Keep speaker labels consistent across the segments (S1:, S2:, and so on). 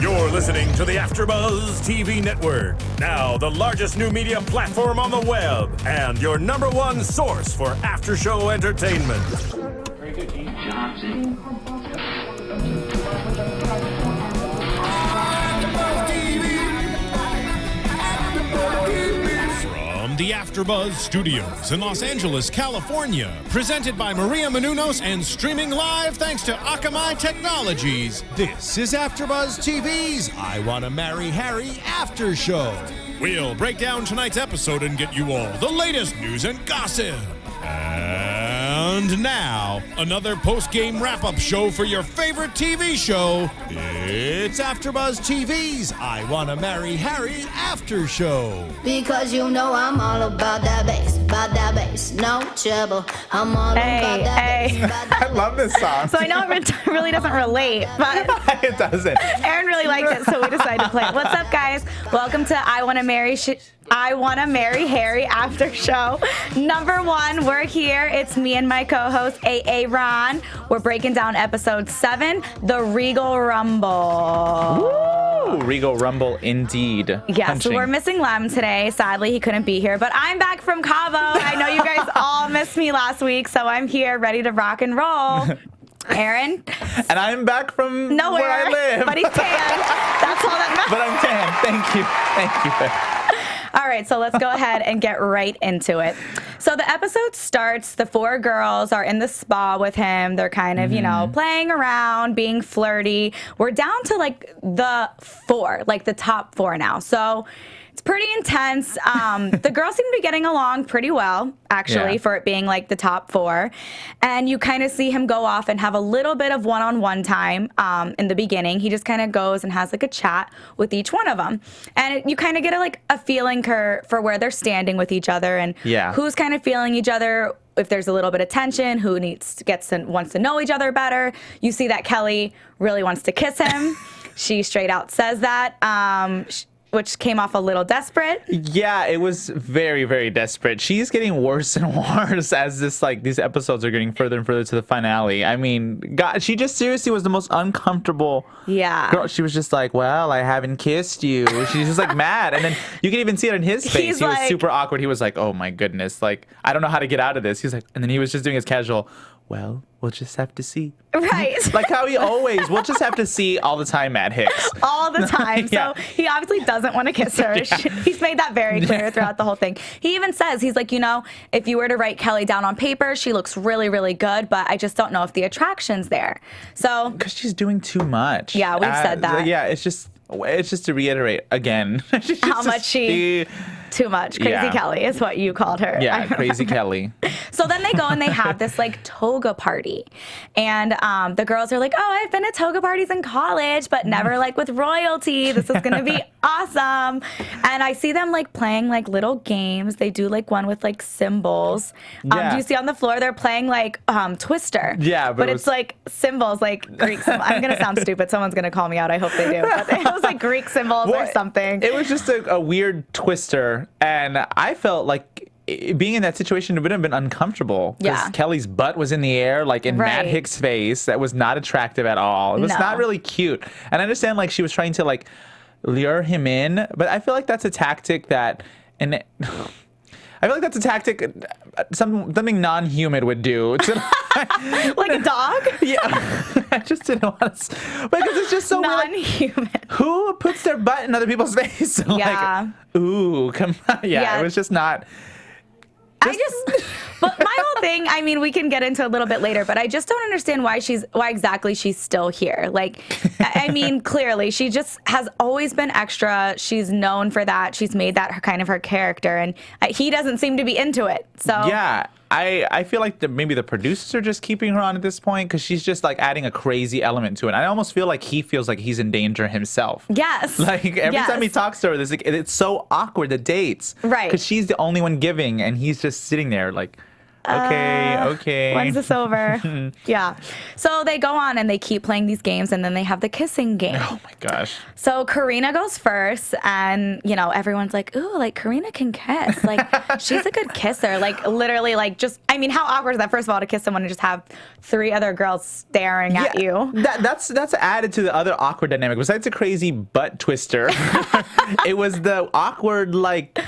S1: You're listening to the AfterBuzz TV network, now the largest new media platform on the web, and your number one source for after-show entertainment.
S2: Very good, Gene.
S1: From the AfterBuzz Studios in Los Angeles, California, presented by Maria Menounos and streaming live thanks to Akamai Technologies. This is AfterBuzz TV's I Wanna Marry Harry After Show. We'll break down tonight's episode and get you all the latest news and gossip. And now, another post-game wrap-up show for your favorite TV show. It's AfterBuzz TV's I Wanna Marry Harry After Show.
S3: Because you know I'm all about that bass, no trouble. I'm all about that bass.
S4: I love this song.
S5: So I know it really doesn't relate, but
S4: It doesn't.
S5: Aaron really liked it, so we decided to play it. What's up, guys? Welcome to I Wanna Marry Harry After Show. Number one, we're here. It's me and my co-host, AA Ron. We're breaking down episode 7, the Regal Rumble.
S4: Ooh, Regal Rumble indeed.
S5: Yeah,
S4: Punching.
S5: so we're missing Lem today. Sadly, he couldn't be here, but I'm back from Cabo. I know you guys all missed me last week, so I'm here ready to rock and roll. Aaron?
S4: And I'm back from
S5: Nowhere,
S4: where I live.
S5: but he's tan. That's all that matters.
S4: But I'm tan. Thank you.
S5: All right, so let's go ahead and get right into it. So the episode starts, the 4 girls are in the spa with him. They're kind of, playing around, being flirty. We're down to like the 4, like the top 4 now. So it's pretty intense. The girls seem to be getting along pretty well, actually, for it being like the top 4. And you kind of see him go off and have a little bit of one-on-one time in the beginning. He just kind of goes and has like a chat with each one of them. And you kind of get a feeling for where they're standing with each other and who's kind of feeling each other. If there's a little bit of tension, who wants to know each other better. You see that Kelly really wants to kiss him. She straight out says that. Which came off a little desperate.
S4: Yeah, it was very, very desperate. She's getting worse and worse as these episodes are getting further and further to the finale. I mean, God, she just seriously was the most uncomfortable girl. She was just like, well, I haven't kissed you. She's just like mad. And then you can even see it in his face. He was super awkward. He was like, oh my goodness. Like, I don't know how to get out of this. He's like, and then he was just doing his casual, well, we'll just have to see.
S5: Right.
S4: Like how he always, we'll just have to see all the time, Matt Hicks.
S5: All the time. So he obviously doesn't want to kiss her. He's made that very clear throughout the whole thing. He even says, he's like, if you were to write Kelly down on paper, she looks really, really good, but I just don't know if the attraction's there. So.
S4: Because she's doing too much.
S5: Yeah, we've said that.
S4: Yeah, it's just to reiterate again.
S5: How much she. Too much. Crazy Kelly is what you called her.
S4: Yeah, Crazy Kelly.
S5: So then they go and they have this toga party. And the girls are like, oh, I've been to toga parties in college, but never with royalty. This is going to be awesome. And I see them playing little games. They do one with symbols. Do you see on the floor they're playing Twister?
S4: Yeah,
S5: but it's symbols, Greek symbols. I'm going to sound stupid. Someone's going to call me out. I hope they do. But it was Greek symbols or something.
S4: It was just a weird Twister. And I felt like being in that situation would have been uncomfortable because Kelly's butt was in the air, in Matt Hicks' face. That was not attractive at all. It was not really cute. And I understand she was trying to lure him in, but I feel like that's a tactic something non-human would do.
S5: Like a dog?
S4: Yeah. I just didn't want to. Because it's just so
S5: non-human.
S4: Who puts their butt in other people's face? Ooh, come on. Yeah, it was just not.
S5: But my whole thing, we can get into a little bit later, but I just don't understand why exactly she's still here. Clearly she just has always been extra. She's known for that. She's made that her character, and he doesn't seem to be into it. So
S4: yeah, I feel like maybe the producers are just keeping her on at this point because she's just adding a crazy element to it. I almost feel like he feels like he's in danger himself.
S5: Yes.
S4: Every time he talks to her, it's so awkward, the dates.
S5: Right.
S4: Because she's the only one giving and he's just sitting there Okay.
S5: When's this over? Yeah. So they go on and they keep playing these games, and then they have the kissing game.
S4: Oh my gosh.
S5: So Karina goes first, and everyone's like, "Ooh, like Karina can kiss. Like she's a good kisser." Like literally, like just I mean, how awkward is that? First of all, to kiss someone and just have 3 other girls staring at you.
S4: That's added to the other awkward dynamic. Besides a crazy butt twister, it was the awkward like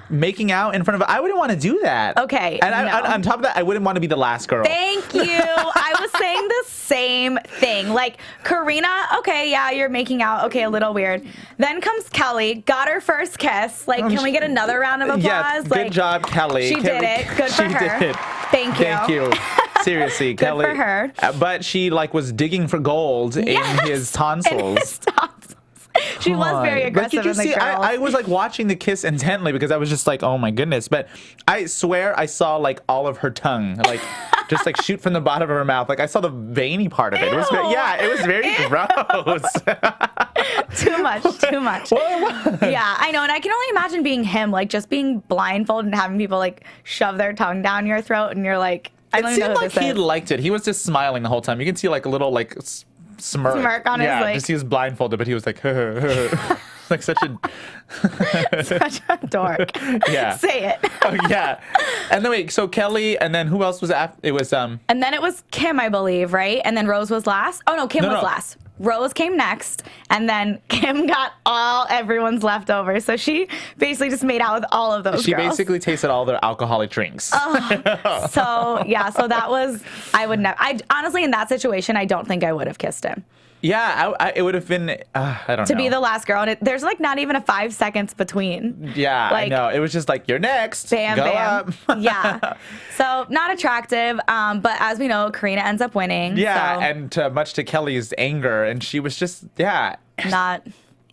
S4: making out in front of. I wouldn't want to do that.
S5: Okay.
S4: And on top of that, I wouldn't want to be the last girl.
S5: Thank you. I was saying the same thing. Like Karina, okay, yeah, you're making out. Okay, a little weird. Then comes Kelly, got her first kiss. Like, can we get another round of applause?
S4: Yeah, good job, Kelly.
S5: She did it. Good for her.
S4: Did.
S5: Thank you.
S4: Thank you. Seriously,
S5: Good
S4: Kelly.
S5: for her.
S4: But she like was digging for gold in his tonsils.
S5: In his tonsils. She was very aggressive in the girls.
S4: I was like watching the kiss intently because I was just like, oh my goodness. But I swear I saw like all of her tongue, like just like shoot from the bottom of her mouth. Like I saw the veiny part of it. It was very gross.
S5: Too much. Yeah, I know. And I can only imagine being him, like just being blindfolded and having people like shove their tongue down your throat, and you're like, I don't know. It seemed like
S4: he liked it. He was just smiling the whole time. You can see like a little like smirk
S5: on his like.
S4: Just he was blindfolded, but he was like, like such a
S5: dork.
S4: Yeah.
S5: Say it.
S4: Oh yeah. And then wait, so Kelly, and then who else was after? It was
S5: And then it was Kim, I believe, right? And then Rose was last. Oh no, Kim was last. Rose came next, and then Kim got everyone's leftovers. So she basically just made out with all of those
S4: She
S5: girls.
S4: basically tasted all their alcoholic drinks.
S5: So that was, I would never, honestly, in that situation, I don't think I would have kissed him.
S4: Yeah, it would have been, I don't know.
S5: To be the last girl, and there's like not even a 5 seconds between.
S4: Yeah,
S5: like,
S4: I know. It was just like, you're next.
S5: Bam,
S4: Go
S5: bam.
S4: up.
S5: Yeah. So not attractive, but as we know, Karina ends up winning.
S4: Yeah,
S5: so.
S4: and much to Kelly's anger, and she was just,
S5: Not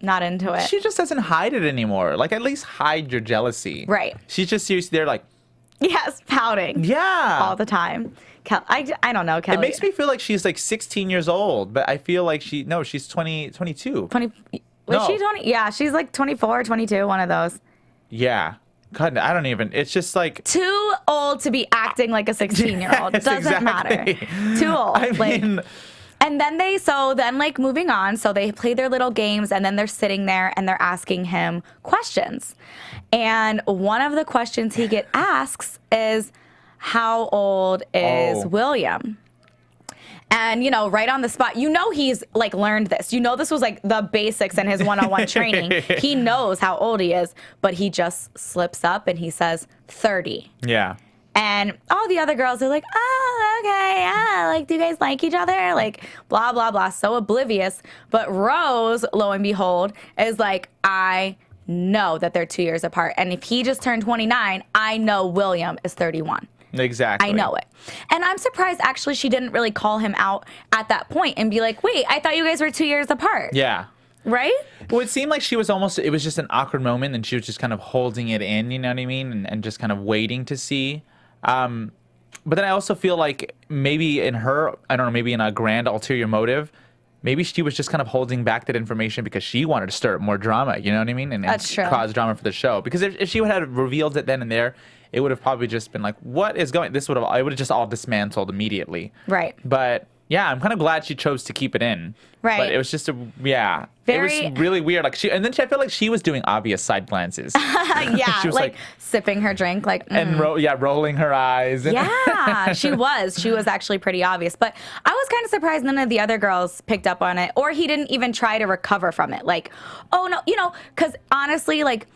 S5: into it.
S4: She just doesn't hide it anymore. Like, at least hide your jealousy.
S5: Right.
S4: She's just seriously there like.
S5: Yes, pouting.
S4: Yeah.
S5: All the time. I don't know, Kelly.
S4: It makes me feel like she's like 16 years old, but I feel like she's 22.
S5: 20. Was she 20? Yeah, she's like 24, 22, one of those.
S4: Yeah. God, I don't even. It's just like.
S5: Too old to be acting like a 16-year-old.
S4: Yes,
S5: Doesn't matter. Too old.
S4: I mean.
S5: And then like moving on, so they play their little games, and then they're sitting there and they're asking him questions. And one of the questions he asks is, how old is William? And, right on the spot, he's like learned this. This was like the basics in his one-on-one training. He knows how old he is, but he just slips up and he says 30.
S4: Yeah.
S5: And all the other girls are like, oh, okay, yeah, like, do you guys like each other? Like, blah, blah, blah, so oblivious. But Rose, lo and behold, is like, I know that they're 2 years apart. And if he just turned 29, I know William is 31.
S4: Exactly.
S5: I know it. And I'm surprised, actually, she didn't really call him out at that point and be like, wait, I thought you guys were 2 years apart.
S4: Yeah.
S5: Right?
S4: Well, it seemed like she was it was just an awkward moment, and she was just kind of holding it in, you know what I mean? And just kind of waiting to see. But then I also feel like maybe in her, I don't know, maybe in a grand ulterior motive, maybe she was just kind of holding back that information because she wanted to stir up more drama, you know what I mean? And
S5: That's true.
S4: Cause drama for the show. Because if she would have revealed it then and there, it would have probably just been like, what is going, it would have just all dismantled immediately.
S5: Right.
S4: But yeah, I'm kind of glad she chose to keep it in.
S5: Right.
S4: But it was just it was really weird. Like I feel like she was doing obvious side glances.
S5: Yeah,
S4: she was
S5: like sipping her drink, like
S4: and rolling her eyes.
S5: Yeah, she was actually pretty obvious. But I was kind of surprised none of the other girls picked up on it, or he didn't even try to recover from it. Like, oh no, because honestly, like,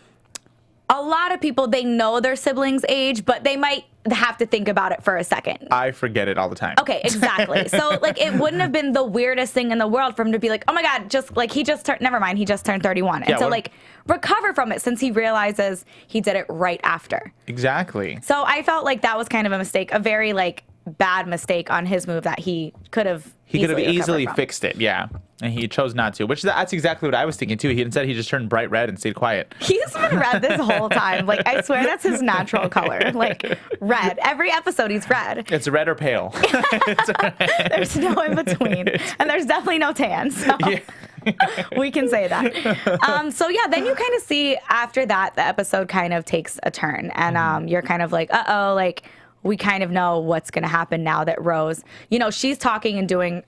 S5: a lot of people, they know their siblings' age, but they might have to think about it for a second.
S4: I forget it all the time.
S5: Okay, exactly. So, like, it wouldn't have been the weirdest thing in the world for him to be like, oh my God, he just turned 31. And recover from it since he realizes he did it right after.
S4: Exactly.
S5: So I felt like that was kind of a mistake, a very, like, bad mistake on his move that he could have
S4: easily fixed it, yeah. And he chose not to, which that's exactly what I was thinking too. Instead, he just turned bright red and stayed quiet.
S5: He's been red this whole time. Like, I swear that's his natural color. Like, red. Every episode he's red.
S4: It's red or pale.
S5: There's no in between. And there's definitely no tan. So yeah. We can say that. Then you kind of see after that, the episode kind of takes a turn. And you're kind of like, uh-oh, like, we kind of know what's going to happen now that Rose, she's talking and doing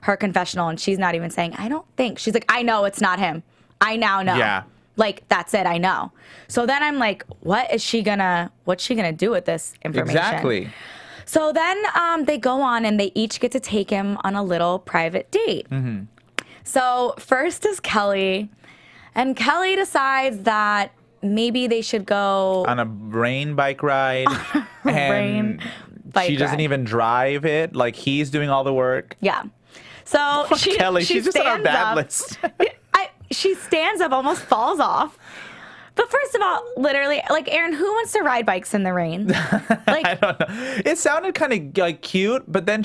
S5: her confessional, and she's not even saying, I don't think. She's like, I know it's not him. I now know.
S4: Yeah.
S5: Like, that's it. I know. So then I'm like, what's she going to do with this information?
S4: Exactly.
S5: So then they go on and they each get to take him on a little private date. Mm-hmm. So first is Kelly, and Kelly decides that maybe they should go
S4: on a rain bike ride. She doesn't even drive it. Like, he's doing all the work.
S5: Yeah. So
S4: Kelly, she's just on our bad list.
S5: She stands up, almost falls off. But first of all, literally, like, Aaron, who wants to ride bikes in the rain? Like,
S4: I don't know. It sounded kind of like cute, but then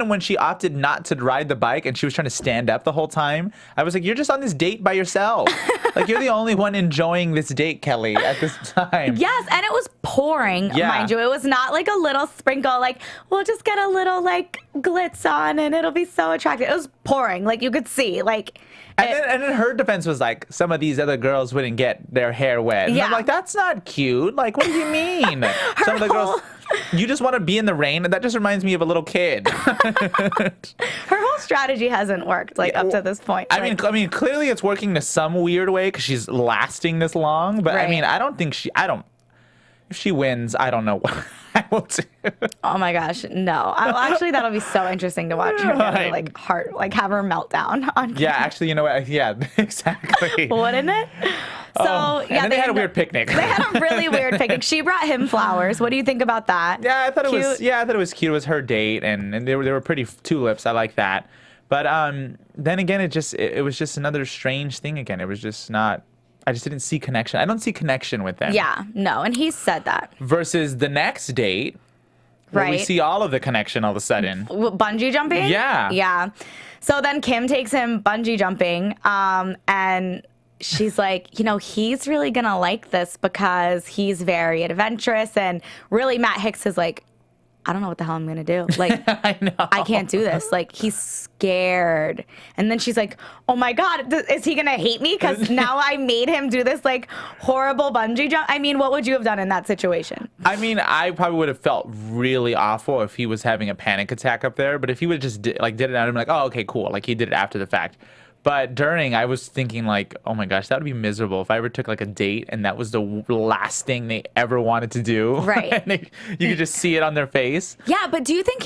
S4: when she opted not to ride the bike and she was trying to stand up the whole time, I was like, you're just on this date by yourself. Like, you're the only one enjoying this date, Kelly, at this time.
S5: Yes, and it was pouring, mind you. It was not like a little sprinkle, like, we'll just get a little, like, glitz on and it'll be so attractive. It was pouring, like, you could see, like...
S4: And then her defense was like, some of these other girls wouldn't get their hair wet. And I'm like, that's not cute. Like, what do you mean? Some of the girls, you just want to be in the rain? That just reminds me of a little kid.
S5: Her whole strategy hasn't worked, like, up to this point.
S4: I mean, clearly it's working in some weird way because she's lasting this long. But, I mean, if she wins, I don't know what I will do.
S5: Oh my gosh, no. Actually, that'll be so interesting to watch her have her meltdown on camera.
S4: Yeah, actually, you know what? Yeah, exactly.
S5: Wouldn't it? So,
S4: and then they had a weird picnic.
S5: They had a really weird picnic. She brought him flowers. What do you think about that?
S4: Yeah, I thought it was cute. It was her date, and they were pretty tulips. I like that. But then again, it was just another strange thing again. It was just not. I just didn't see connection. I don't see connection with them.
S5: Yeah, no, and he said that.
S4: Versus the next date, where we see all of the connection all of a sudden.
S5: Bungee jumping?
S4: Yeah.
S5: Yeah. So then Kim takes him bungee jumping, and she's like, he's really going to like this because he's very adventurous, and really Matt Hicks is like, I don't know what the hell I'm going to do. Like,
S4: I know.
S5: I can't do this. Like, he's scared. And then she's like, oh my God, is he going to hate me? Because now I made him do this, like, horrible bungee jump. I mean, what would you have done in that situation?
S4: I mean, I probably would have felt really awful if he was having a panic attack up there. But if he would just did it out, I'm like, oh, okay, cool. Like, he did it after the fact. But during, I was thinking, like, oh my gosh, that would be miserable if I ever took, like, a date and that was the last thing they ever wanted to do.
S5: Right.
S4: And you could just see it on their face.
S5: Yeah, but do you think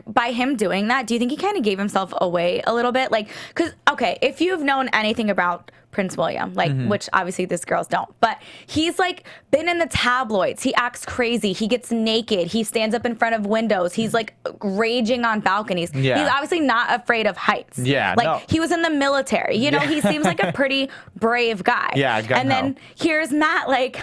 S5: by him doing that, do you think he kind of gave himself away a little bit? Like, because, okay, if you've known anything about Prince William, like, which obviously these girls don't, but he's, like, been in the tabloids. He acts crazy. He gets naked. He stands up in front of windows. He's, like, raging on balconies. Yeah. He's obviously not afraid of heights.
S4: Yeah,
S5: like, he was in the military. He seems like a pretty brave guy.
S4: Yeah,
S5: and then here's Matt, like,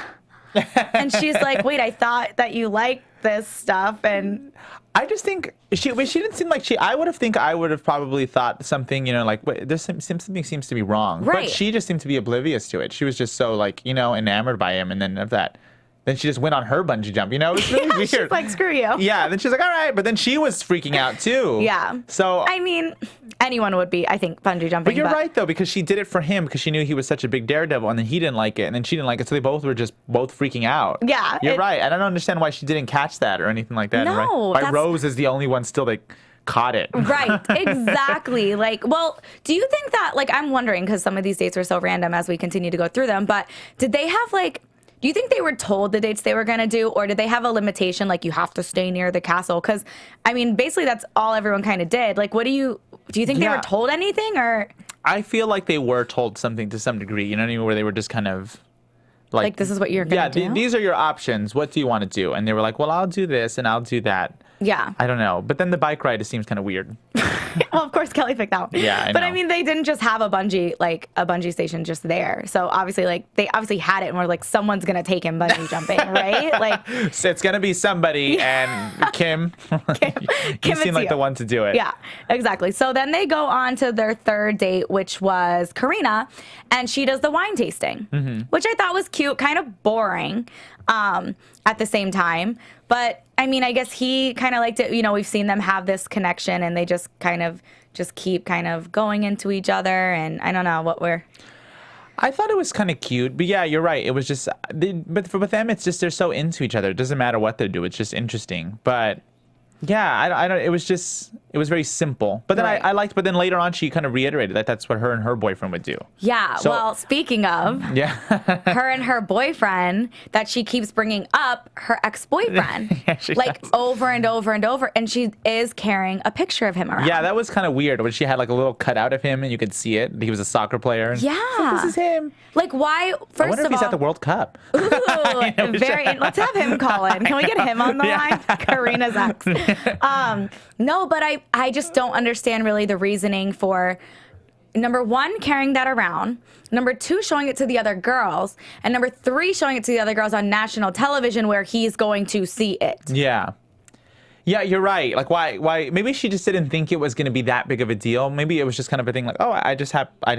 S5: and she's like, wait, I thought that you liked this stuff, and
S4: I just think she didn't seem like I would have probably thought something, like, wait, something seems to be wrong.
S5: Right.
S4: But she just seemed to be oblivious to it. She was just so, like, enamored by him, and then of that. Then she just went on her bungee jump, It was really weird.
S5: She's like, screw you.
S4: Yeah, then she's like, all right. But then she was freaking out, too.
S5: Yeah.
S4: So,
S5: I mean, anyone would be, I think, bungee jumping.
S4: But you're right, though, because she did it for him because she knew he was such a big daredevil, and then he didn't like it, and then she didn't like it, so they both were just freaking out.
S5: Yeah.
S4: You're right. And I don't understand why she didn't catch that or anything like that.
S5: No.
S4: Right? Why Rose is the only one still that caught it.
S5: Right, exactly. Like, well, do you think that, like, I'm wondering, because some of these dates are so random as we continue to go through them, but did they have, like, do you think they were told the dates they were going to do, or did they have a limitation, like, you have to stay near the castle? Because, I mean, basically that's all everyone kind of did. Like, do you think they were told anything, or?
S4: I feel like they were told something to some degree, you know what I mean, where they were just kind of like
S5: this is what you're going to do?
S4: Yeah, these are your options. What do you want to do? And they were like, well, I'll do this and I'll do that.
S5: Yeah.
S4: I don't know. But then the bike ride, it seems kind of weird.
S5: Well, of course, Kelly picked that one.
S4: Yeah, I know.
S5: But I mean, they didn't just have a bungee station just there. So obviously, like, they obviously had it and were like, someone's going to take him bungee jumping, right? Like,
S4: so it's going to be somebody, and Kim, you seem like the one to do it.
S5: Yeah, exactly. So then they go on to their third date, which was Karina, and she does the wine tasting, which I thought was cute, kind of boring at the same time. But I mean, I guess he kind of liked it. We've seen them have this connection, and they just keep kind of going into each other. And I don't know what we're.
S4: I thought it was kind of cute, but yeah, you're right. It was just, but with them, it's just they're so into each other. It doesn't matter what they do. It's just interesting. But yeah, I don't. It was very simple. But then I liked. But then later on, she kind of reiterated that that's what her and her boyfriend would do.
S5: Yeah. So, well, speaking of, her and her boyfriend, that she keeps bringing up her ex-boyfriend, over and over and over, and she is carrying a picture of him around.
S4: Yeah, that was kind of weird. When she had like a little cutout of him, and you could see it. He was a soccer player. And this is him.
S5: Like, why? First
S4: I wonder if he's at the World Cup.
S5: Ooh, let's have him call in. Can we get him on the line? Karina's ex. No, but I just don't understand really the reasoning for, number one, carrying that around, number two, showing it to the other girls, and number three, showing it to the other girls on national television where he's going to see it.
S4: Yeah. Yeah, you're right. Like, why? Maybe she just didn't think it was going to be that big of a deal. Maybe it was just kind of a thing like, oh, I'd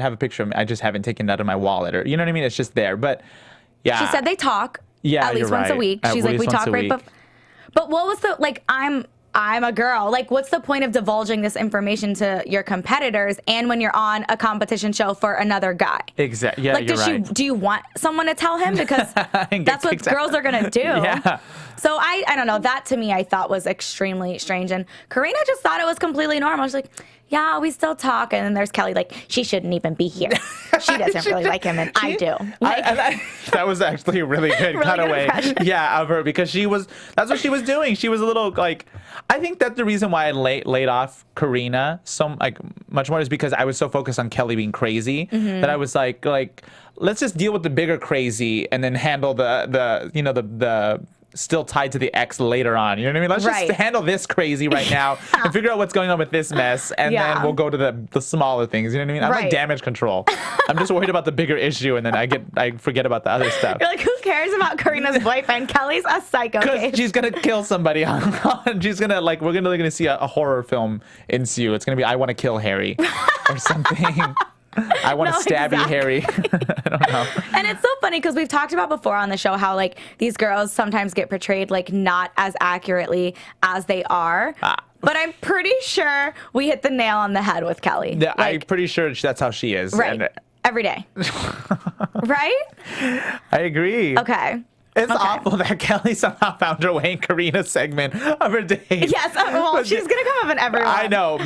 S4: have a picture of him. I just haven't taken it out of my wallet, or you know what I mean? It's just there. But yeah.
S5: She said they talk at least once a week. She's like, we talk right before. But what was the, like, I'm a girl. Like, what's the point of divulging this information to your competitors and when you're on a competition show for another guy?
S4: Exactly. Yeah,
S5: like, do you want someone to tell him? Because that's what girls are going to do.
S4: Yeah.
S5: So I don't know. That to me, I thought was extremely strange. And Karina just thought it was completely normal. She's like, yeah, we still talk. And then there's Kelly, like, she shouldn't even be here. She doesn't really like him, and I do. Like,
S4: that was actually a really good cutaway. Yeah, of her, because that's what she was doing. She was a little, like, I think that's the reason why I laid off Karina so, like, much more is because I was so focused on Kelly being crazy that I was like, let's just deal with the bigger crazy and then handle the still tied to the ex later on. You know what I mean? Let's just handle this crazy right now and figure out what's going on with this mess, and then we'll go to the smaller things. You know what I mean? I'm like damage control. I'm just worried about the bigger issue, and then I forget about the other stuff.
S5: You're like, who cares about Karina's boyfriend? Kelly's a psycho.
S4: Because she's gonna kill somebody. She's gonna we're gonna see a horror film ensue. It's gonna be I Want to Kill Harry or something. I want to stab you, Harry. I don't know.
S5: And it's so funny because we've talked about before on the show how, like, these girls sometimes get portrayed, like, not as accurately as they are. But I'm pretty sure we hit the nail on the head with Kelly.
S4: Yeah, I'm pretty sure that's how she is.
S5: Right. Every day. Right?
S4: I agree.
S5: Okay.
S4: It's awful that Kelly somehow found her way in Karina's segment of her date.
S5: Yes. Well, she's going to come up in everyone.
S4: I know.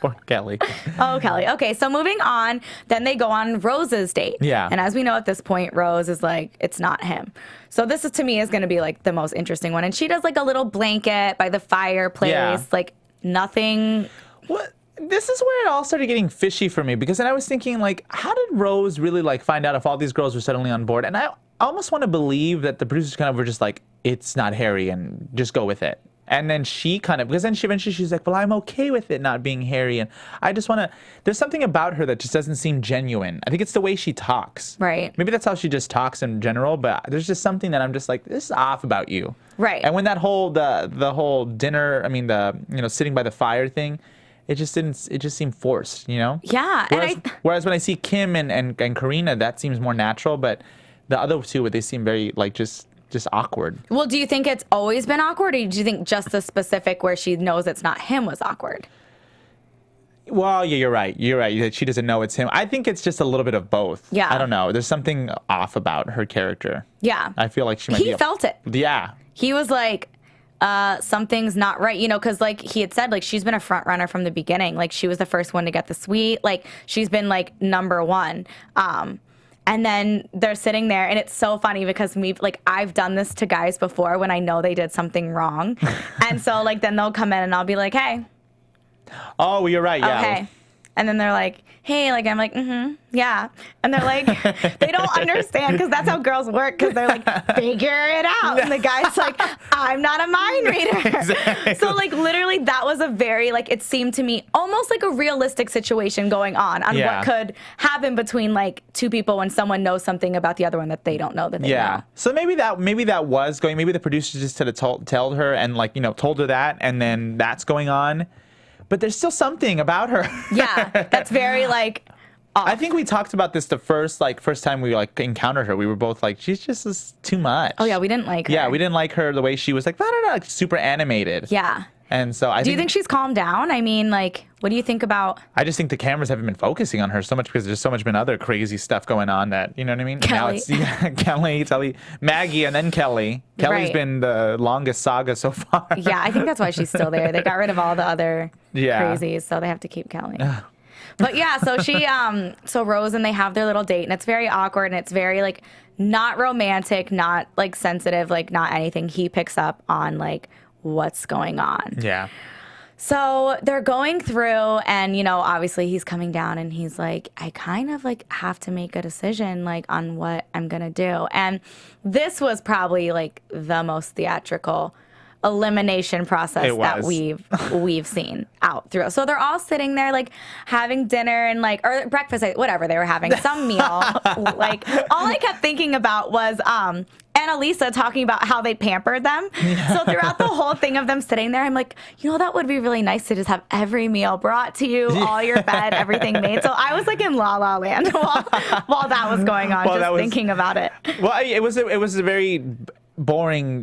S4: Poor Kelly.
S5: Oh, Kelly. Okay, so moving on, then they go on Rose's date.
S4: Yeah.
S5: And as we know at this point, Rose is like, it's not him. So this is, to me, is going to be like the most interesting one. And she does like a little blanket by the fireplace, like nothing.
S4: What? This is where it all started getting fishy for me, because then I was thinking, like, how did Rose really like find out if all these girls were suddenly on board? And I almost want to believe that the producers kind of were just like, it's not Harry, and just go with it. And then she kind of, because then she's like, well, I'm okay with it not being Harry. And I just want to, there's something about her that just doesn't seem genuine. I think it's the way she talks.
S5: Right.
S4: Maybe that's how she just talks in general, but there's just something that I'm just like, this is off about you.
S5: Right.
S4: And when that whole, the whole dinner, I mean, sitting by the fire thing, it just seemed forced, you know?
S5: Yeah.
S4: Whereas when I see Kim and Karina, that seems more natural, but the other two, they seem very, like, just awkward.
S5: Well, do you think it's always been awkward, or do you think just the specific where she knows it's not him was awkward?
S4: Well, yeah, you're right. You're right. She doesn't know it's him. I think it's just a little bit of both.
S5: Yeah.
S4: I don't know. There's something off about her character.
S5: Yeah.
S4: I feel like she might be.
S5: He felt it.
S4: Yeah.
S5: He was like, something's not right, you know, because like he had said, like, she's been a front runner from the beginning. Like, she was the first one to get the suite. Like, she's been like number one. And then they're sitting there, and it's so funny because I've done this to guys before when I know they did something wrong. And so, like, then they'll come in and I'll be like, hey.
S4: Oh, you're right. Yeah.
S5: Okay. And then they're like, hey, like, I'm like, yeah. And they're like, they don't understand because that's how girls work, because they're like, figure it out. And the guy's like, I'm not a mind reader. Exactly. So, like, literally that was a very, like, it seemed to me almost like a realistic situation going on what could happen between, like, two people when someone knows something about the other one that they don't know that they know.
S4: So maybe that was going, maybe the producers just had told her and, like, you know, told her that, and then that's going on. But there's still something about her.
S5: Yeah, that's very, like, off.
S4: I think we talked about this the first time we encountered her. We were both like, she's just too much.
S5: Oh yeah, we didn't like her.
S4: Yeah, we didn't like her the way she was like, super animated.
S5: Yeah.
S4: And so
S5: do you think she's calmed down? I mean, like, what do you think about?
S4: I just think the cameras haven't been focusing on her so much because there's so much been other crazy stuff going on that, you know what I mean?
S5: Kelly.
S4: Now it's Kelly, Maggie, and then Kelly. Kelly's been the longest saga so far.
S5: Yeah, I think that's why she's still there. They got rid of all the other crazies, so they have to keep Kelly. But yeah, so so Rose and they have their little date, and it's very awkward, and it's very like not romantic, not like sensitive, like not anything. He picks up on like what's going on.
S4: Yeah.
S5: So they're going through, and obviously he's coming down, and he's like, I kind of like have to make a decision like on what I'm gonna do. And this was probably like the most theatrical elimination process that we've seen out through. So they're all sitting there like having dinner and like, or breakfast, whatever they were having, some meal. Like all I kept thinking about was Annalisa talking about how they pampered them. So throughout the whole thing of them sitting there, I'm like, that would be really nice to just have every meal brought to you, all your bed, everything made. So I was like in La La Land while that was going on, thinking about it.
S4: Well, it was a very boring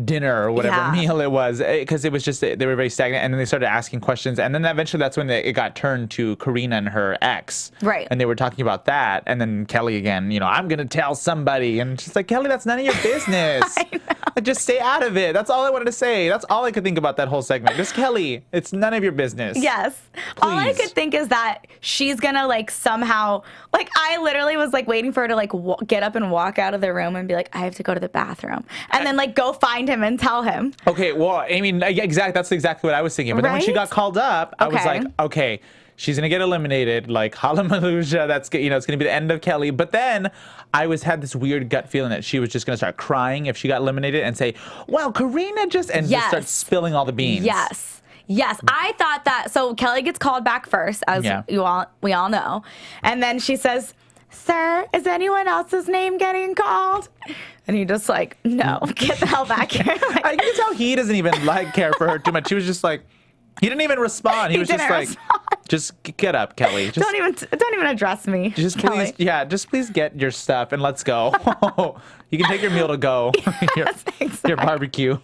S4: dinner or whatever meal it was, because it was just, they were very stagnant, and then they started asking questions, and then eventually that's when it got turned to Karina and her ex,
S5: right?
S4: And they were talking about that, and then Kelly again, I'm gonna tell somebody, and she's like, Kelly, that's none of your business.
S5: I know.
S4: Just stay out of it. That's all I wanted to say. That's all I could think about that whole segment. Just Kelly, it's none of your business.
S5: Yes. Please. All I could think is that she's gonna like somehow, like I literally was like waiting for her to like get up and walk out of the room and be like, I have to go to the bathroom. And then like go find him and tell him.
S4: Okay, well, I mean, that's exactly what I was thinking. But then when she got called up, I was like, okay, she's gonna get eliminated. Like hallelujah, it's gonna be the end of Kelly. But then I had this weird gut feeling that she was just gonna start crying if she got eliminated and say, well, Karina just start spilling all the beans.
S5: Yes, I thought that. So Kelly gets called back first, as we all know, and then she says, sir, is anyone else's name getting called? And he just like, no, get the hell back here. Like,
S4: I can tell he doesn't even care for her too much. He was just like, he didn't even respond. He was just like, just get up, Kelly. Just,
S5: don't even address me.
S4: Just Kelly. Just please get your stuff and let's go. You can take your meal to go. Your barbecue.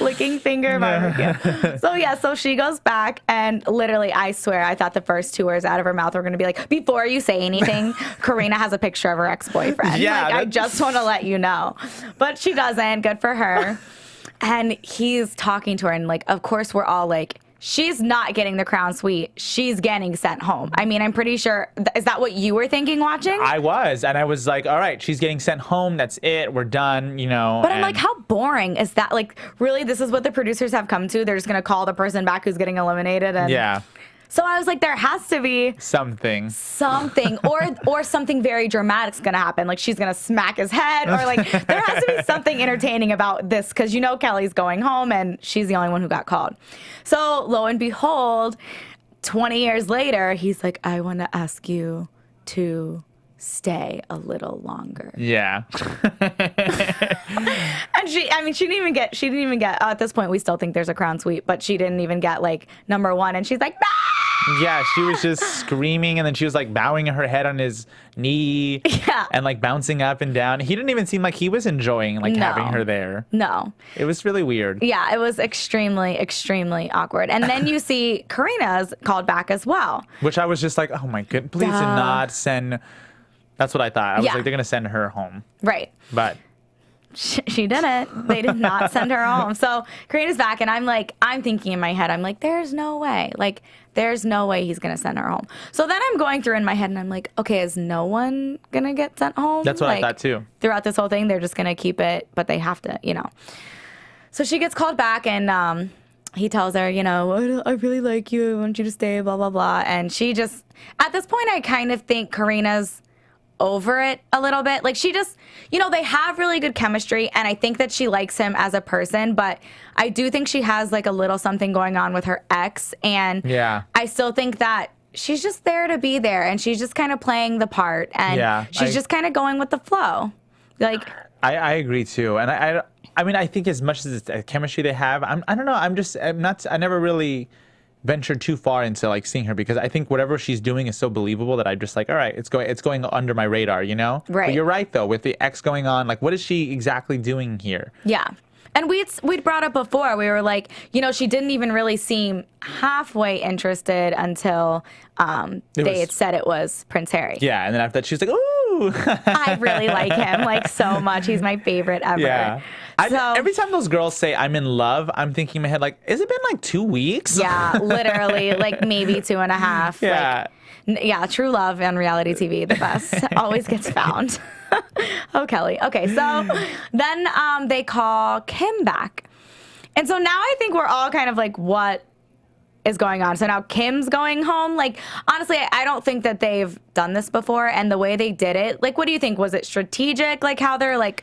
S5: Licking finger barbecue. So she goes back, and literally, I swear, I thought the first 2 words out of her mouth were going to be like, before you say anything, Karina has a picture of her ex-boyfriend.
S4: Yeah,
S5: I just want to let you know. But she doesn't. Good for her. And he's talking to her, and like, of course, we're all like, she's not getting the crown suite. She's getting sent home. I mean, I'm pretty sure. Is that what you were thinking watching?
S4: I was. And I was like, all right, she's getting sent home. That's it. We're done, But
S5: I'm like, how boring is that? Like, really, this is what the producers have come to? They're just going to call the person back who's getting eliminated? And
S4: yeah.
S5: So I was like, there has to be
S4: something,
S5: or something very dramatic's gonna happen. Like she's gonna smack his head, or like there has to be something entertaining about this, because Kelly's going home and she's the only one who got called. So lo and behold, 20 years later, he's like, I want to ask you to stay a little longer.
S4: Yeah.
S5: And she didn't even get, at this point, we still think there's a crown suite, but she didn't even get like number 1. And she's like, ah!
S4: Yeah, she was just screaming, and then she was like bowing her head on his knee.
S5: Yeah.
S4: And like bouncing up and down. He didn't even seem like he was enjoying having her there.
S5: No.
S4: It was really weird.
S5: Yeah, it was extremely, extremely awkward. And then you see Karina's called back as well.
S4: Which I was just like, oh my goodness, please do not send. That's what I thought. I was like, they're going to send her home.
S5: Right.
S4: But
S5: she didn't. They did not send her home. So Karina's back, and I'm thinking in my head, I'm like, there's no way. Like, there's no way he's going to send her home. So then I'm going through in my head, and I'm like, okay, is no one going to get sent home?
S4: That's what I thought too.
S5: Throughout this whole thing, they're just going to keep it, but they have to, So she gets called back, and he tells her, I really like you. I want you to stay, blah, blah, blah. And she just, at this point, I kind of think Karina's over it a little bit. Like she just, they have really good chemistry, and I think that she likes him as a person, but I do think she has like a little something going on with her ex, and I still think that she's just there to be there, and she's just kind of playing the part, and she's just kind of going with the flow. Like
S4: I agree too, and I mean, I think as much as the chemistry they have, I don't know, I never really venture too far into like seeing her, because I think whatever she's doing is so believable that I'm just like, all right, it's going under my radar, you know?
S5: Right.
S4: But you're right though, with the ex going on, like what is she exactly doing here?
S5: Yeah. And we'd brought up before, we were like, you know, she didn't even really seem halfway interested until they had said it was Prince Harry.
S4: Yeah, and then after that she's like, ooh.
S5: I really like him like so much. He's my favorite ever.
S4: Yeah. Every time those girls say I'm in love, I'm thinking in my head like, has it been like 2 weeks?
S5: Yeah, literally, like maybe 2.5.
S4: Yeah.
S5: Yeah, true love on reality TV, the best. Always gets found. Oh, Kelly. Okay, so then they call Kim back. And so now I think we're all kind of like, what is going on? So now Kim's going home. Like, honestly, I don't think that they've done this before. And the way they did it, like, what do you think? Was it strategic? Like, how they're like...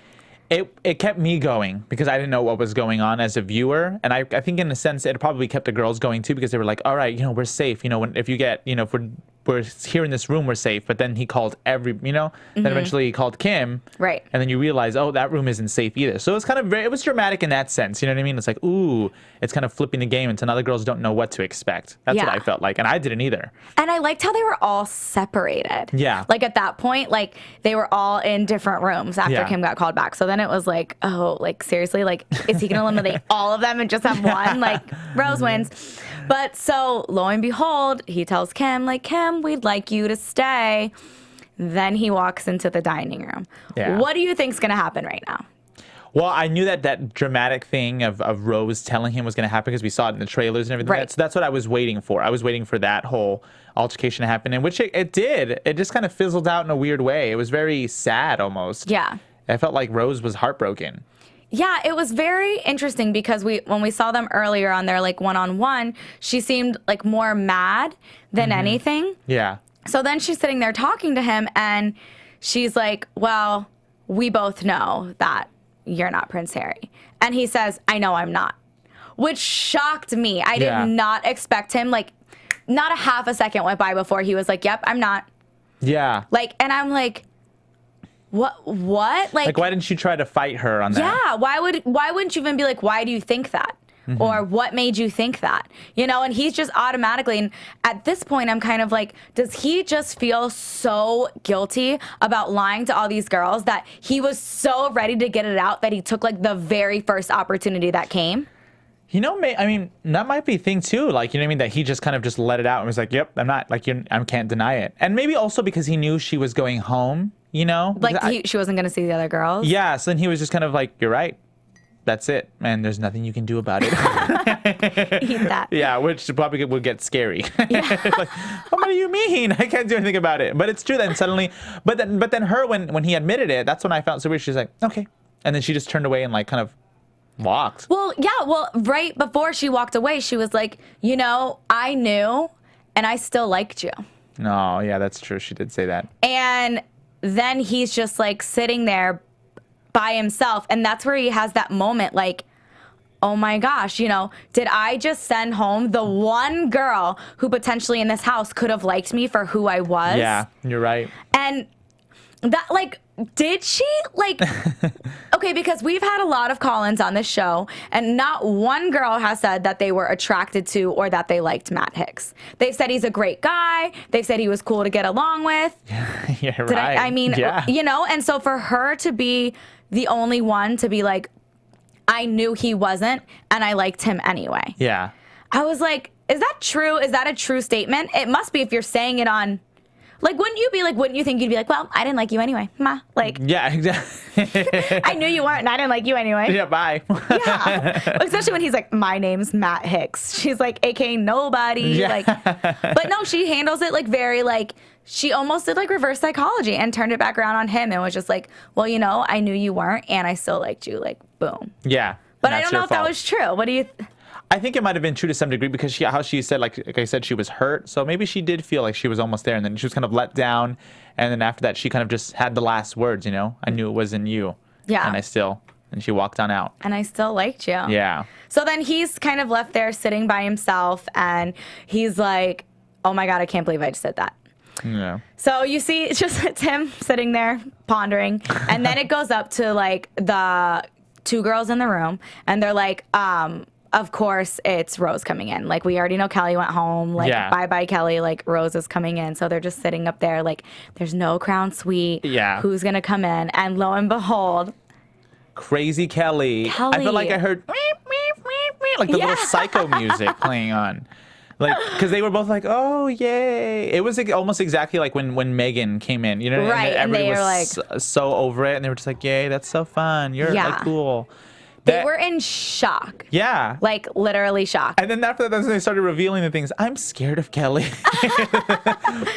S4: It kept me going because I didn't know what was going on as a viewer. And I think in a sense, it probably kept the girls going too, because they were like, all right, you know, we're safe. You know, if you get, you know, if we're here in this room, we're safe. But then he called then eventually he called Kim.
S5: Right.
S4: And then you realize, oh, that room isn't safe either. So it's kind of it was dramatic in that sense. You know what I mean? It's like, ooh, it's kind of flipping the game. And so now the girls don't know what to expect. That's what I felt like. And I didn't either.
S5: And I liked how they were all separated.
S4: Yeah.
S5: Like at that point, like they were all in different rooms after Kim got called back. So then it was like, oh, like seriously, like is he going to eliminate all of them and just have one? Like Rose wins. But so lo and behold, he tells Kim, like, Kim, we'd like you to stay. Then he walks into the dining room. Yeah. What do you think's going to happen right now?
S4: Well, I knew that dramatic thing of Rose telling him was going to happen because we saw it in the trailers and everything.
S5: Right.
S4: So that's what I was waiting for. I was waiting for that whole altercation to happen, and which it did. It just kind of fizzled out in a weird way. It was very sad almost.
S5: Yeah.
S4: I felt like Rose was heartbroken.
S5: Yeah, it was very interesting because when we saw them earlier on their like one-on-one, she seemed like more mad than anything.
S4: Yeah.
S5: So then she's sitting there talking to him and she's like, well, we both know that you're not Prince Harry. And he says, I know I'm not, which shocked me. I did not expect him. Like, not a half a second went by before he was like, yep, I'm not.
S4: Yeah.
S5: Like, and I'm like, what? Like,
S4: why didn't you try to fight her on that?
S5: Yeah. Why wouldn't you even be like, why do you think that? Or what made you think that? You know, and he's just automatically, and at this point, I'm kind of like, does he just feel so guilty about lying to all these girls that he was so ready to get it out that he took like the very first opportunity that came?
S4: You know, I mean, that might be a thing too. Like, you know what I mean? That he just kind of just let it out and was like, yep, I'm not, like, I can't deny it. And maybe also because he knew she was going home, you know?
S5: Like, she wasn't going to see the other girls?
S4: Yeah, so then he was just kind of like, you're right. That's it, and there's nothing you can do about it.
S5: Eat that.
S4: Yeah, which probably would get scary. Yeah. Like, what do you mean? I can't do anything about it. But it's true. Then suddenly, but then her when he admitted it, that's when I found so weird. She's like, okay, and then she just turned away and like kind of walked.
S5: Well, yeah. Well, right before she walked away, she was like, you know, I knew, and I still liked you.
S4: No, yeah, that's true. She did say that.
S5: And then he's just like sitting there by himself, and that's where he has that moment like, oh my gosh, you know, did I just send home the one girl who potentially in this house could have liked me for who I was?
S4: Yeah, you're right.
S5: And that, like, did she, like, okay, because we've had a lot of call-ins on this show, and not one girl has said that they were attracted to or that they liked Matt Hicks. They've said he's a great guy. They've said he was cool to get along with.
S4: Yeah, right.
S5: I mean, you know, and so for her to be the only one to be like, I knew he wasn't, and I liked him anyway.
S4: Yeah.
S5: I was like, is that true? Is that a true statement? It must be if you're saying it on... Like, wouldn't you think you'd be like, well, I didn't like you anyway, ma? Like,
S4: yeah, exactly.
S5: I knew you weren't, and I didn't like you anyway.
S4: Yeah, bye.
S5: Yeah. Especially when he's like, my name's Matt Hicks. She's like, AKA nobody. Yeah. Like, but no, she handles it like very like, she almost did like reverse psychology and turned it back around on him and was just like, well, you know, I knew you weren't, and I still liked you. Like, boom.
S4: Yeah.
S5: But I don't know if that was true. What do you...
S4: I think it might have been true to some degree because how she said, like I said, she was hurt. So maybe she did feel like she was almost there, and then she was kind of let down. And then after that, she kind of just had the last words, you know? I knew it wasn't you.
S5: Yeah.
S4: And she walked on out.
S5: And I still liked you.
S4: Yeah.
S5: So then he's kind of left there sitting by himself, and he's like, oh my God, I can't believe I just said that.
S4: Yeah.
S5: So you see, it's him sitting there pondering. And then it goes up to like the two girls in the room, and they're like, of course, it's Rose coming in. Like, we already know Kelly went home. Like, bye-bye, Kelly. Like, Rose is coming in. So they're just sitting up there like, there's no crown suite.
S4: Yeah.
S5: Who's going to come in? And lo and behold,
S4: Crazy Kelly. I feel like I heard like the little psycho music playing on. Like, because they were both like, oh, yay. It was like, almost exactly like when Megan came in. You know,
S5: right,
S4: and everybody
S5: they were
S4: was
S5: like,
S4: so over it. And they were just like, yay, that's so fun. You're like, cool.
S5: They were in shock.
S4: Yeah.
S5: Like, literally shocked.
S4: And then after that, they started revealing the things. I'm scared of Kelly.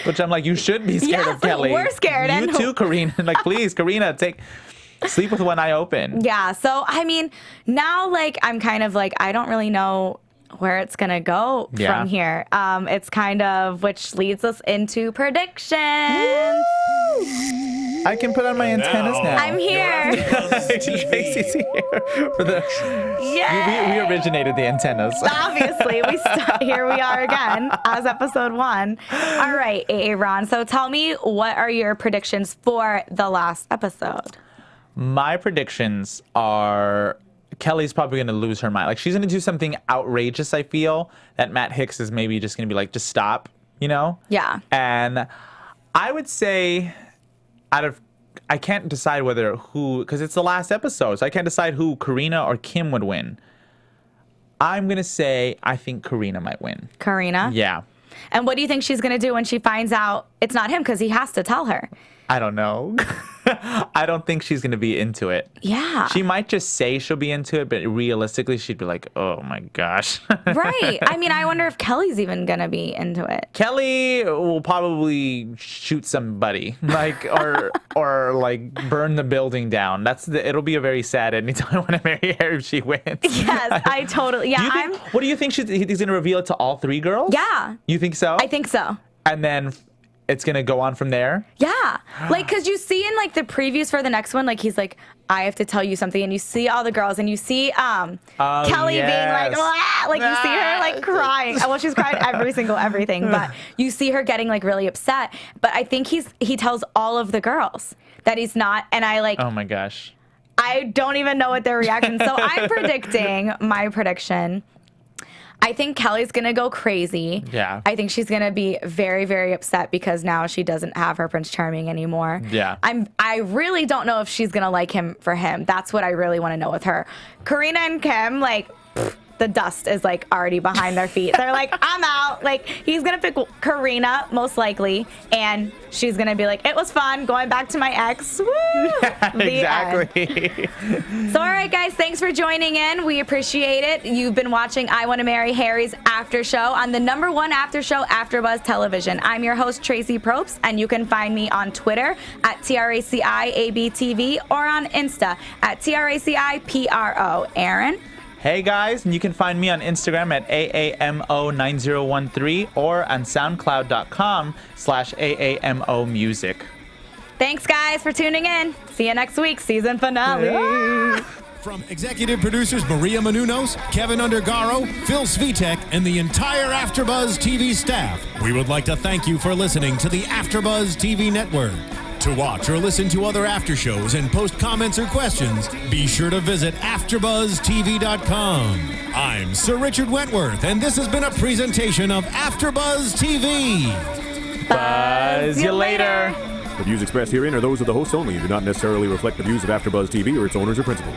S4: Which I'm like, you should be scared of Kelly.
S5: We're scared.
S4: You too, Karina. Like, please, Karina, sleep with one eye open.
S5: Yeah. So, I mean, now, like, I'm kind of like, I don't really know where it's going to go from here. It's kind of, which leads us into predictions.
S4: I can put on my antennas now.
S5: I'm here.
S4: Traci's here. We originated the antennas.
S5: Obviously, here we are again as episode 1. All right, Aaron. So tell me, what are your predictions for the last episode?
S4: My predictions are Kelly's probably going to lose her mind. Like, she's going to do something outrageous, I feel, that Matt Hicks is maybe just going to be like, just stop, you know?
S5: Yeah.
S4: And I would say I can't decide because it's the last episode, so I can't decide who, Karina or Kim, would win. I'm going to say I think Karina might win.
S5: Karina?
S4: Yeah.
S5: And what do you think she's going to do when she finds out it's not him, because he has to tell her?
S4: I don't know. I don't think she's going to be into it.
S5: Yeah.
S4: She might just say she'll be into it, but realistically, she'd be like, oh my gosh.
S5: Right. I mean, I wonder if Kelly's even going to be into it.
S4: Kelly will probably shoot somebody, like, or like burn the building down. It'll be a very sad ending to I Want to Marry Her if she wins.
S5: Yes, I totally, yeah.
S4: What do you think he's going to reveal it to all 3 girls?
S5: Yeah.
S4: You think so?
S5: I think so.
S4: And then it's going to go on from there?
S5: Yeah. Like, because you see in, like, the previews for the next one, like, he's like, I have to tell you something. And you see all the girls, and you see Kelly being like, "Wah!" Like, you see her, like, crying. Well, she's crying everything. But you see her getting, like, really upset. But I think he tells all of the girls that he's not. And I, like...
S4: Oh, my gosh.
S5: I don't even know what their reaction. So I'm predicting, my prediction... I think Kelly's going to go crazy.
S4: Yeah.
S5: I think she's going to be very, very upset because now she doesn't have her Prince Charming anymore.
S4: Yeah.
S5: I really don't know if she's going to like him for him. That's what I really want to know with her. Karina and Kim, like, the dust is, like, already behind their feet. They're like, I'm out. Like, he's going to pick Karina, most likely, and she's going to be like, it was fun going back to my ex. Woo!
S4: Yeah, exactly.
S5: So, all right, guys, thanks for joining in. We appreciate it. You've been watching I Want to Marry Harry's After Show on the #1 after show, AfterBuzz Television. I'm your host, Traci Propst, and you can find me on Twitter at TRACIABTV or on Insta at TRACIPRO. Aaron?
S4: Hey guys, and you can find me on Instagram at AAMO9013 or on SoundCloud.com/AAMOmusic.
S5: Thanks, guys, for tuning in. See you next week, season finale.
S4: Yeah.
S1: From executive producers Maria Menounos, Kevin Undergaro, Phil Svitek, and the entire AfterBuzz TV staff, we would like to thank you for listening to the AfterBuzz TV network. To watch or listen to other after shows and post comments or questions, be sure to visit AfterBuzzTV.com. I'm Sir Richard Wentworth, and this has been a presentation of AfterBuzz TV.
S4: Buzz you later.
S2: The views expressed herein are those of the hosts only and do not necessarily reflect the views of AfterBuzz TV or its owners or principals.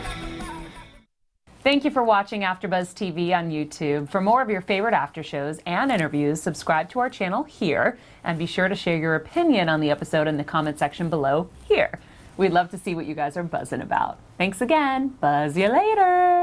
S6: Thank you for watching AfterBuzz TV on YouTube. For more of your favorite after shows and interviews, subscribe to our channel here, and be sure to share your opinion on the episode in the comment section below here. We'd love to see what you guys are buzzing about. Thanks again. Buzz you later.